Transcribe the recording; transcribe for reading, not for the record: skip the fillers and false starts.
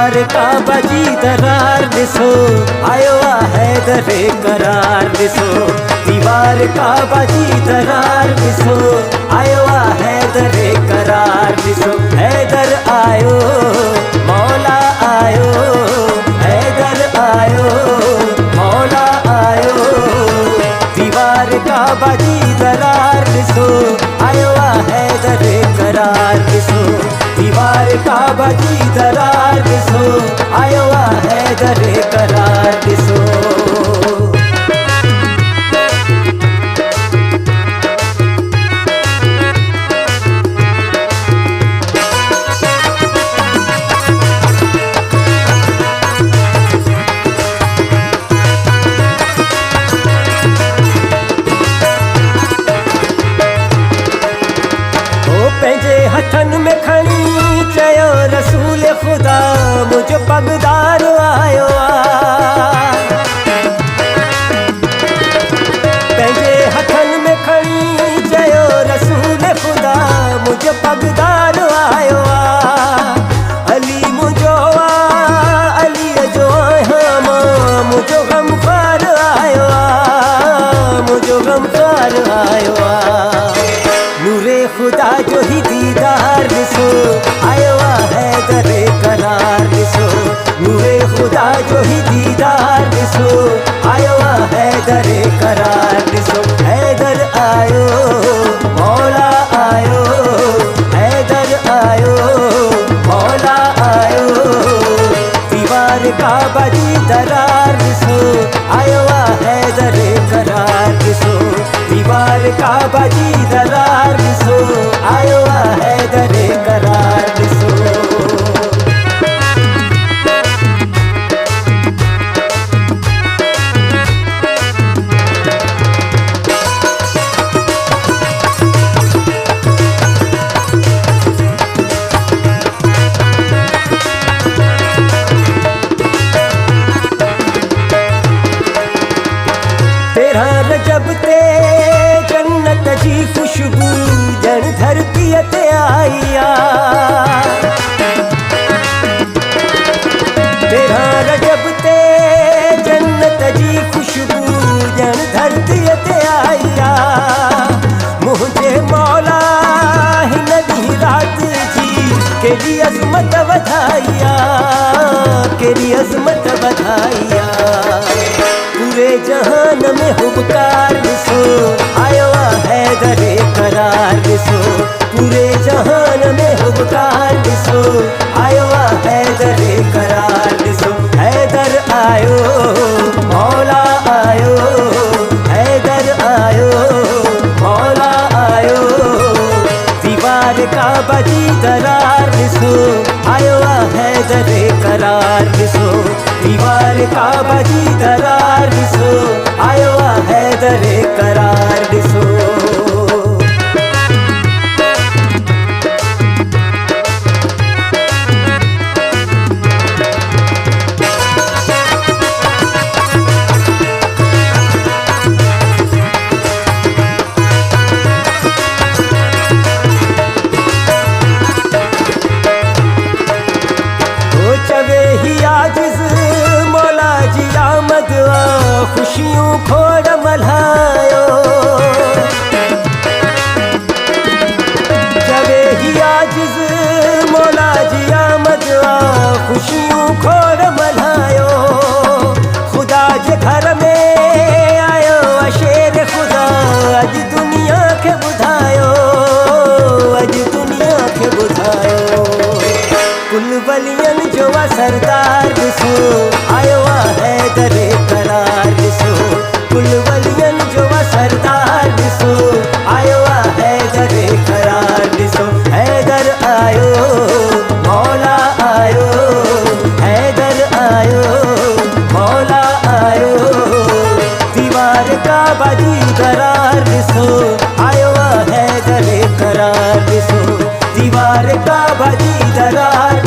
दीवार का बजी दरार दिसो, आयो हैदर करार दिसो। दीवार का बजी दरार दिसो, आयो हैदर करार दिसो। हैदर आयो, मौला आयो, हैदर आयो, मौला आयो। दीवार का बजी दरार दिसो, आयो हैदर करार दिसो। दीवार का बजी दरार दिसो, आयो हैदर करार दिसो। पंहिंजे हथन में खणी चयो रसूल खुदा मुझ पगदार आयो आ। पंहिंजे हथन में खणी चयो रसूल खुदा मुझ पगदार आयो आ। अली मुझो आ, अली जो आहियां मां, मुझो गमखार आयो आ, मुझो गमखार आयो आ। नूरे खुदा जो ही दीदार दिसो, आयो हैदर करार दिसो। नूरे खुदा जो ही दीदार दिसो, आयो हैदर करार दिसो। हैदर आयो, मौला आयो, हैदर आयो, मौला आयो। दीवार का बजी दरार दिसो, आयो हैदर करार दिसो। दीवार का बजी दरार दिसो, आयो हैदर करार दिसो। तेरा रजब ते जन्नत जी खुशबू जन धरती ते आईया। तेरा रजब ते जन्नत जी खुशबू जन धरती ते आईया। मुझे मौला हिन दी रात जी केरी अजमत वधाइया, केरी अजमत वधाइया। पूरे जहान में हुबकार दिसो, आयो हैदर करार दिसो। पूरे जहान में हुबकार दिसो, आयो हैदर करार दिसो। हैदर आयो, मौला आयो, हैदर आयो, मौला आयो। दीवार का बजी दरार दिसो, आयो हैदर करार दिसो। दीवार का बजी दरार दिसो, आयो हैदर करार दिसो। चवे ही आजिज़ मौला जी आमद आ, खुशियों खोड़ मल्हायो। चवे ही आजिज़ मौला जी आमद आ, खुशियों खोड़ मल्हायो। खुदा जे घर में आयो शेर खुदा, अज दुनिया के बुधायो, अज दुनिया के बुधायो। कुल वलियन जो सरदार दिसो, आयो हैदर करार दिसो। कुल वलियन जो सरदार दिसो, आयो हैदर करार दिसो। हैदर आयो, मौला आयो, हैदर आयो, मौला आयो। दीवार का बजी दरार दिसो, आयो हैदर करार दिसो। दीवार का बजी दरार